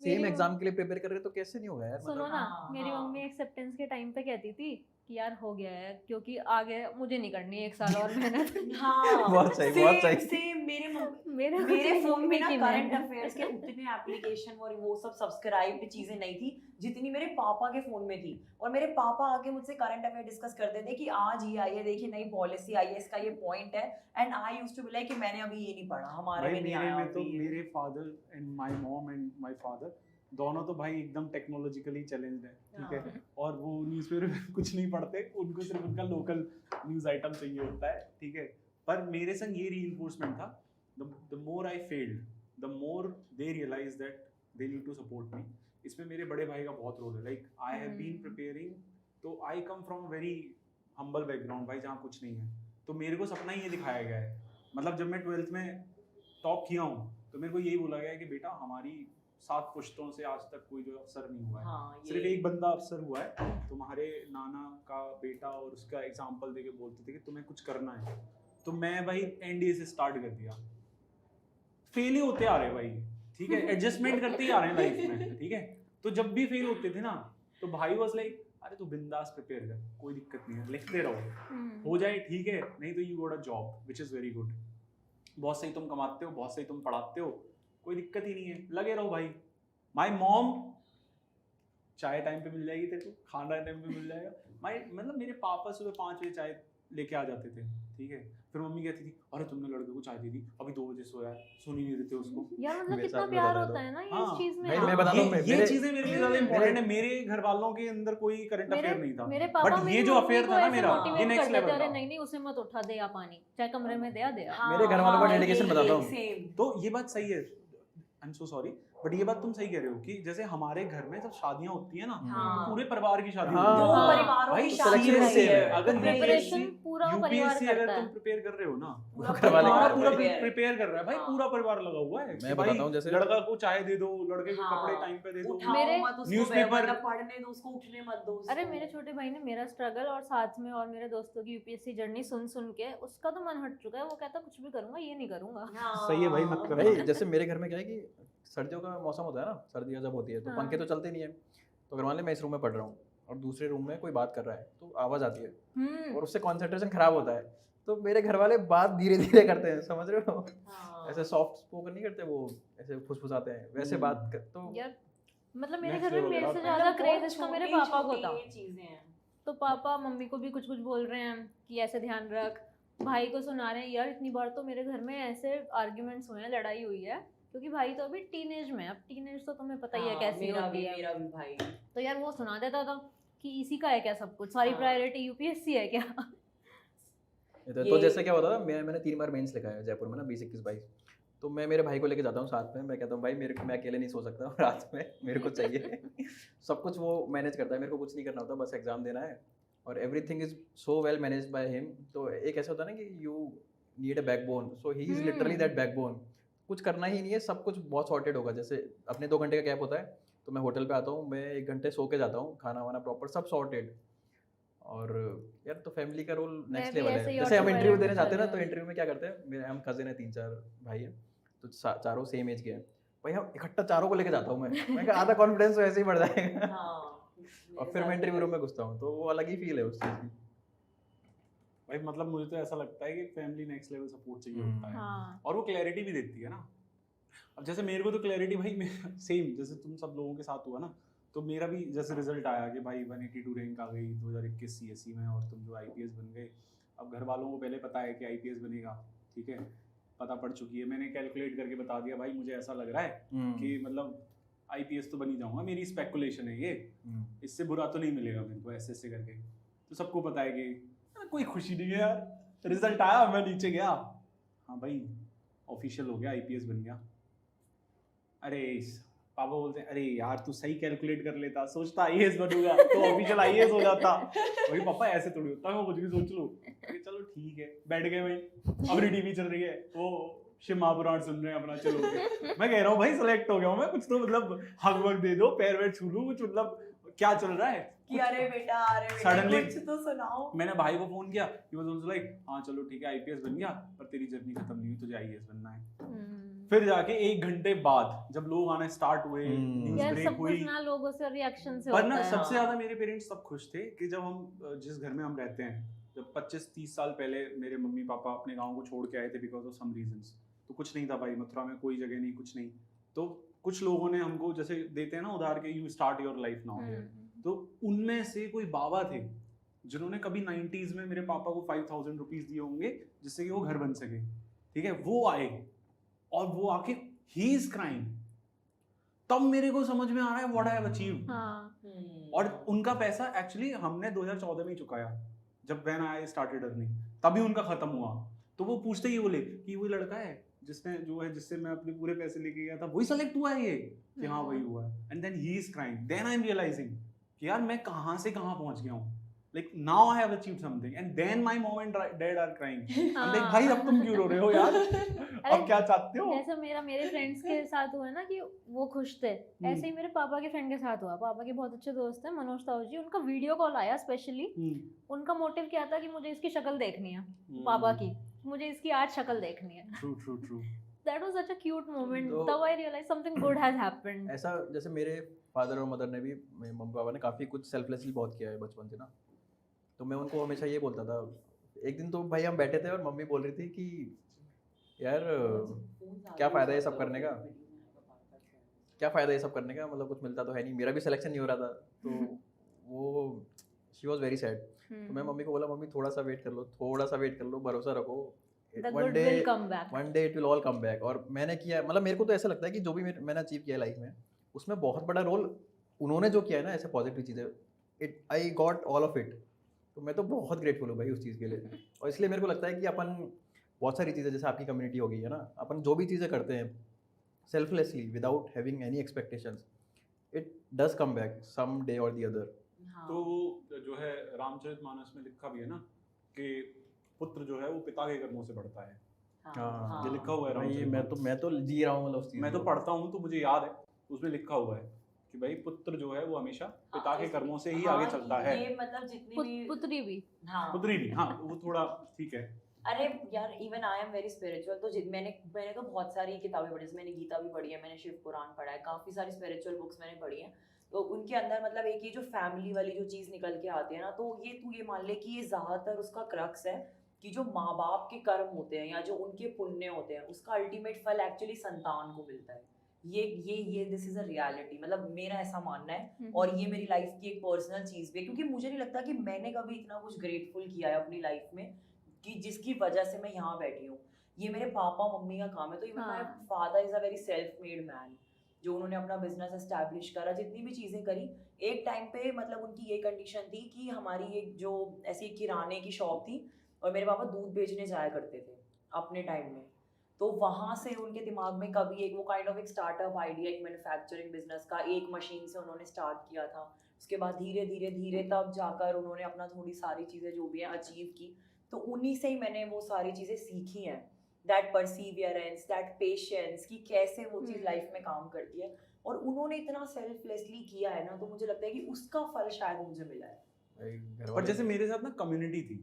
Same exam के लिए prepare कर रहे हो तो कैसे नहीं होगा यार? सुनो मतलब ना, मेरी मम्मी एक्सेप्टेंस के टाइम पे कहती थी कि यार हो गया है, क्योंकि आगे मुझे नहीं करनी है 1 साल और मेहनत। हाँ बहुत सही, बहुत सही। सेम मेरे मेरे फोन में ना की करंट मेहनत। अफेयर्स के उतने एप्लीकेशन और वो सब सब्सक्राइब्ड चीजें नहीं थी जितनी मेरे पापा के फोन में थी। और मेरे पापा आके मुझसे करंट अफेयर डिस्कस करते थे कि आज ये आई है, देखिए नई पॉलिसी आई है, इसका ये पॉइंट है। And I used to be like कि मैंने अभी ये नहीं पढ़ा, हमारे भाई में नहीं मेरे आया में तो अभी ये। मेरे father and my mom and my father दोनों तो भाई एकदम टेक्नोलॉजिकली चैलेंज्ड है, ठीक है। और वो न्यूज़पेपर में कुछ नहीं पढ़ते, उनको सिर्फ उनका लोकल न्यूज़ आइटम चाहिए होता है, ठीक है। पर मेरे संग ये रीइंफोर्समेंट था, the more I felt the more they realize that they need to support me. इसमें मेरे बड़े भाई का बहुत रोल है। Like I have been preparing, तो I come from very humble background भाई, जहाँ कुछ नहीं है। तो मेरे को सपना ही ये दिखाया गया है। मतलब जब मैं 12th में टॉप किया हूँ तो मेरे को यही बोला गया है कि बेटा हमारी 7 पुश्तों से आज तक कोई जो अफसर नहीं हुआ है। हाँ, सिर्फ एक बंदा अफसर हुआ है, तुम्हारे नाना का बेटा, और उसका एग्जाम्पल देके बोलते थे कि तुम्हें कुछ करना है। तो मैं भाई एनडीए से स्टार्ट कर दिया, फेल ही होते आ रहे भाई, ठीक है। एडजस्टमेंट करते ही आ रहे हैं लाइफ में, ठीक है। तो जब भी फेल होते थे ना तो भाई वाज लाइक अरे तू बिंदास प्रिपेयर कर, कोई दिक्कत नहीं है, लिखते रहो, हो जाए ठीक है, नहीं तो you got a job which is very good. बहुत सही तुम कमाते हो, बहुत सही तुम पढ़ाते हो, कोई दिक्कत ही नहीं है, लगे रहो भाई। माय मॉम, चाय टाइम पे मिल जाएगी तेरे को, खाना टाइम पे मिल जाएगा। मतलब मेरे पापा सुबह 5 बजे चाय लेके आ जाते थे, ठीक है। फिर मम्मी कहती थी अरे तुमने लड़के को चाय दे दी, अभी 2 बजे सोया है, सुन ही नहीं देते उसको। यार मतलब मेरे कितना साथ में प्यार रहता होता है है ना ये हाँ, इस चीज में। भाई यार। मैं बताता हूँ, ये चीजें मेरे लिए ज्यादा इंपॉर्टेंट है। मेरे- मेरे घर वालों के अंदर कोई करंट अफेयर नहीं था, मेरे पापा बट ये मेरी जो मम्मी अफेयर को था ना ऐसे मेरा, मोटिवेट ये नेक्स्ट करते थे, लेवल अरे था। नहीं नहीं उसे मत उठा दे, या पानी चाहे कमरे में दे दे। मेरे घर वालों का डेडिकेशन बताता हूँ। सेम। तो ये बात सही है, I am so sorry, but ये बात तुम सही कह रहे हो कि जैसे हमारे घर में जब शादियां होती है ना, हाँ। तो पूरे परिवार की शादी हाँ। होती दो है परिवारों भाई। की तो शादी selection होती same है। है। अगर प्रिपरेशन पूरा परिवार यूपीएससी करता अगर है। तुम प्रिपेयर कर रहे हो ना, पूरा घर वाले परिवार करते हैं। पूरा prepare। प्रिपेयर कर रहा है भाई, हाँ। पूरा परिवार लगा हुआ है। मैं भाई बताता हूँ, जैसे लड़का को चाय दे दो, लड़के को हाँ। कपड़े टाइम पे दे दो, उठाओ मेरे- मत उसको, न्यूज़पेपर- मतलब पढ़ने दो उसको, उठने मत दो उसको। अरे मेरे छोटे भाई ने मेरा स्ट्रगल और साथ में और मेरे दोस्तों की यूपीएससी जर्नी सुन सुन के उसका तो मन हट चुका है। वो कहता कुछ भी करूंगा, ये नहीं करूंगा। हाँ। सही है भाई, मत करो। भाई जैसे मेरे घर में क्या है कि सर्दियों का मौसम होता है ना, सर्दियाँ जब होती है तो हाँ। पंखे तो चलते नहीं है। तो अगर मान ले मैं इस रूम में पढ़ रहा हूँ और दूसरे रूम में कोई बात कर रहा है तो आवाज़ आती है और उससे कंसंट्रेशन खराब होता है। तो मेरे घर वाले बात धीरे धीरे करते हैं, समझ रहे हो? हाँ। ऐसे सॉफ्ट स्पोकन नहीं करते, वो ऐसे फुसफुसाते हैं, वैसे बात कर। तो यार मतलब मेरे Next घर में level मेरे है। से मतलब ज्यादा बहुत क्रेज इसका मेरे पापा को था। छोटी-छोटी ये चीजें हैं। तो पापा मम्मी को भी कुछ कुछ बोल रहे हैं कि ऐसे ध्यान रख, भाई को सुना रहे हैं। यार इतनी बार तो मेरे घर में ऐसे आर्ग्यूमेंट्स हुए हैं, लड़ाई हुई है, क्योंकि भाई तो अभी टीनेज में है। अब टीनेज तो तुम्हें पता ही है हाँ, कैसी मेरा होती भी, है। मेरा भी भाई। तो यार वो सुना देता था कि इसी का है क्या सब कुछ, सारी हाँ। प्रायोरिटी यूपीएससी है क्या। तो ये- जैसे क्या होता था, मैंने 3 बार मेंस लिखा है जयपुर में ना, 20-21-22। तो मैं मेरे भाई को लेके जाता हूँ साथ में। मैं कहता हूँ भाई मैं अकेले नहीं सो सकता रात में, मेरे को चाहिए। सब कुछ वो मैनेज करता है, मेरे को कुछ नहीं करना होता, बस एग्जाम देना है और everything is so well managed by him. तो एक ऐसा होता है ना कि you need a backbone, so he is literally that backbone. कुछ करना ही नहीं है, सब कुछ बहुत सॉर्टेड होगा। जैसे अपने 2 घंटे का गैप होता है तो मैं होटल पे आता हूँ, मैं 1 घंटे सो के जाता हूँ, खाना वाना प्रॉपर सब सॉर्टेड। और यार तो फैमिली का रोल मैं नेक्स्ट भी लेवल ऐसे है। ही जैसे हम ऑटो इंटरव्यू पायलट देने में जाते हैं ना, चल तो रहा है। इंटरव्यू में क्या करते हैं, मेरे हम कजिन है, 3-4 भाई हैं, तो चारों सेम एज के हैं भाई। हम इकट्ठा चारों को लेके जाता हूँ मैं कहा आधा कॉन्फिडेंस तो ऐसे ही बढ़ जाएगा। हाँ। और फिर मैं इंटरव्यू रूम में घुसता हूँ तो वो अलग ही फील है उस चीज़ की। भाई मतलब मुझे तो ऐसा लगता है कि फैमिली नेक्स्ट लेवल सपोर्ट चाहिए होता है, हाँ। और वो क्लैरिटी भी देती है ना। अब जैसे मेरे को तो क्लैरिटी भाई सेम जैसे तुम सब लोगों के साथ हुआ ना, तो मेरा भी जैसे रिजल्ट आया कि भाई 182 रैंक आ गई 2021 सीएससी में और तुम जो आईपीएस बन गए। अब घर वालों को पहले पता है कि आईपीएस बनेगा, ठीक है, पता पड़ चुकी है। मैंने कैलकुलेट करके बता दिया भाई मुझे ऐसा लग रहा है कि मतलब आईपीएस तो बन ही जाऊंगा, मेरी स्पेकुलेशन है ये, इससे बुरा तो नहीं मिलेगा मेरे को ऐसे ऐसे करके। तो सबको पता है कि कोई खुशी नहीं है यार, रिजल्ट आया मैं नीचे गया, हाँ भाई ऑफिशियल हो गया, आईपीएस बन गया। अरे पापा बोलते हैं अरे यार तू सही कैलकुलेट कर लेता, सोचता आईएएस बनूंगा तो ऑफिशियल आईएएस हो जाता। वही पापा ऐसे थोड़ी होता है, मैं कुछ भी सोच लूं। चलो ठीक है, बैठ गए भाई, अपनी टीवी चल रही है, वो शिव महापुराण सुन रहे हैं अपना, चलो मैं कह रहा हूँ भाई सिलेक्ट हो गया हूँ मैं, कुछ तो मतलब हक वक दे दो, पैर वैर छू लूं, कुछ मतलब क्या चल रहा है कि अरे बेटा Suddenly- कुछ तो सुनाओ। मैंने भाई को फोन किया, he was also like हाँ चलो ठीक है आईपीएस बन गया, पर तेरी जर्नी खत्म नहीं हुई, तुझे आईएएस बनना है। फिर जाके 1 घंटे बाद जब लोग आने स्टार्ट हुए, न्यूज़ यार ब्रेक सब हुई, कुछ ना लोगों से रिएक्शन से पर होता ना है। सबसे हाँ। ज्यादा मेरे पेरेंट्स तब खुश थे कि जब हम जिस घर में हम रहते हैं, जब 25-30 साल पहले मेरे मम्मी पापा अपने गांव को छोड़ के आए थे बिकॉज ऑफ सम रीजंस, तो कुछ नहीं था भाई, मथुरा में कोई जगह नहीं, कुछ नहीं। तो कुछ लोगों ने हमको जैसे देते हैं ना उधार के, you start your life now here, तो उनमें से कोई बाबा थे जिन्होंने कभी 90s में मेरे पापा को 5000 रुपीज दिए होंगे जिससे कि वो घर बन सके, ठीक है। वो आए और वो आके ही इज क्राइंग, तब मेरे को समझ में आ रहा है व्हाट आई हैव अचीव्ड। हाँ और उनका पैसा एक्चुअली हमने 2014 में ही चुकाया, जब व्हेन आई स्टार्टेड अर्निंग, तभी उनका खत्म हुआ। तो वो पूछते ही बोले कि वही लड़का है जिसने जो है जिससे मैं अपने पूरे पैसे लेके गया था, वही सेलेक्ट हुआ है ये, कि हाँ वही हुआ है। And then he is crying, then I am realizing कि यार मैं कहाँ से कहाँ पहुंच गया हूँ, like now I have achieved something, and then my mom and dad are crying. I'm like, भाई अब तुम क्यों रो रहे हो यार, अब क्या चाहते हो? जैसे मेरे फ्रेंड्स के साथ हुआ ना कि वो खुश थे, ऐसे ही मेरे पापा के फ्रेंड के साथ हुआ। पापा के बहुत अच्छे दोस्त हैं मनोज ताऊ जी, उनका वीडियो कॉल आया स्पेशली। उनका मोटिव क्या था कि मुझे इसकी शक्ल देखनी है, पापा की, मुझे इसकी आज शक्ल देखनी है। True That was such a cute moment. तो- तब I realized something good has happened. ऐसा जैसे मेरे फादर और मदर ने भी, मेरे मम्मी पापा ने काफ़ी कुछ सेल्फलेसली बहुत किया है बचपन से ना। तो मैं उनको हमेशा ये बोलता था। एक दिन तो भाई हम बैठे थे और मम्मी बोल रही थी कि यार क्या फ़ायदा ये सब करने का, क्या फ़ायदा ये सब करने का, मतलब कुछ मिलता तो है नहीं, मेरा भी सिलेक्शन नहीं हो रहा था। तो वो शी वॉज वेरी सैड। तो मैं मम्मी को बोला, मम्मी थोड़ा सा वेट कर लो, थोड़ा सा वेट कर लो, भरोसा रखो, The good will come back. One day it will all come back. और मैंने किया, मतलब मेरे को तो ऐसा लगता है कि जो भी मैंने अचीव किया लाइफ में, उसमें बहुत बड़ा रोल उन्होंने जो किया है ना, ऐसे पॉजिटिव चीज़ें, it I got all of it. तो मैं तो बहुत ग्रेटफुल हूँ भाई उस चीज़ के लिए। और इसलिए मेरे को लगता है कि अपन बहुत सारी चीज़ें, जैसे आपकी कम्युनिटी हो गई है ना, अपन जो भी चीज़ें करते हैं selflessly without having any expectations, it does come back some day or the other. तो वो जो है रामचरितमानस में लिखा भी है ना कि पुत्र जो है वो पिता के कर्मों से बढ़ता है, हाँ, ये लिखा हुआ है भाई रामचरितमानस। मैं तो जी रहा हूँ, मतलब उस चीज़ मैं तो को। पढ़ता हूँ तो मुझे याद है, उसमें लिखा हुआ है कि भाई पुत्र जो है वो हमेशा पिता के कर्मों से ही आगे चलता है। ये मतलब जितनी भी पुत्री भी। हाँ पुत्री भी, हाँ वो थोड़ा ठीक है। अरे यार even I am very spiritual, तो मैंने तो बहुत सारी किताबें पढ़ी, मैंने गीता भी पढ़ी है, मैंने शिव पुराण पढ़ा है, काफी सारी स्पिरिचुअल बुक्स मैंने पढ़ी हैं। तो उनके अंदर मतलब एक ये जो फैमिली वाली जो चीज निकल के आती है ना, तो ये तू ये मान ले कि ये ज्यादातर उसका क्रक्स है कि जो माँ बाप के कर्म होते हैं या जो उनके पुण्य होते हैं, उसका अल्टीमेट फल एक्चुअली संतान को मिलता है। ये दिस इज अ रियलिटी, मतलब मेरा ऐसा मानना है। और ये मेरी लाइफ की एक पर्सनल चीज भी है, क्योंकि मुझे नहीं लगता कि मैंने कभी इतना कुछ ग्रेटफुल किया है अपनी लाइफ में कि जिसकी वजह से मैं यहाँ बैठी हूँ। ये मेरे पापा मम्मी का काम है। तो इवन माय हाँ। Father is a very self made man, जो उन्होंने अपना बिजनेस एस्टैब्लिश करा, जितनी भी चीजें करी। एक टाइम पे मतलब उनकी ये कंडीशन थी कि हमारी एक जो ऐसी किराने की शॉप थी और मेरे पापा दूध बेचने जाया करते थे अपने टाइम में। तो वहाँ से उनके दिमाग में कभी एक वो काइंड ऑफ एक स्टार्टअप आइडिया, एक मैन्युफैक्चरिंग बिजनेस का, एक मशीन से उन्होंने स्टार्ट किया था। उसके बाद धीरे धीरे धीरे तब जाकर उन्होंने अपना थोड़ी सारी चीज़ें जो भी हैं अचीव की। तो उन्हीं से ही मैंने वो सारी चीज़ें सीखी हैं, दैट परसीवियरेंस, दैट पेशेंस, कि कैसे वो चीज़ लाइफ में काम करती है। और उन्होंने इतना सेल्फलेसली किया है ना, तो मुझे लगता है कि उसका फल शायद मुझे मिला है। भाई घर और वाले जैसे मेरे साथ ना कम्युनिटी थी,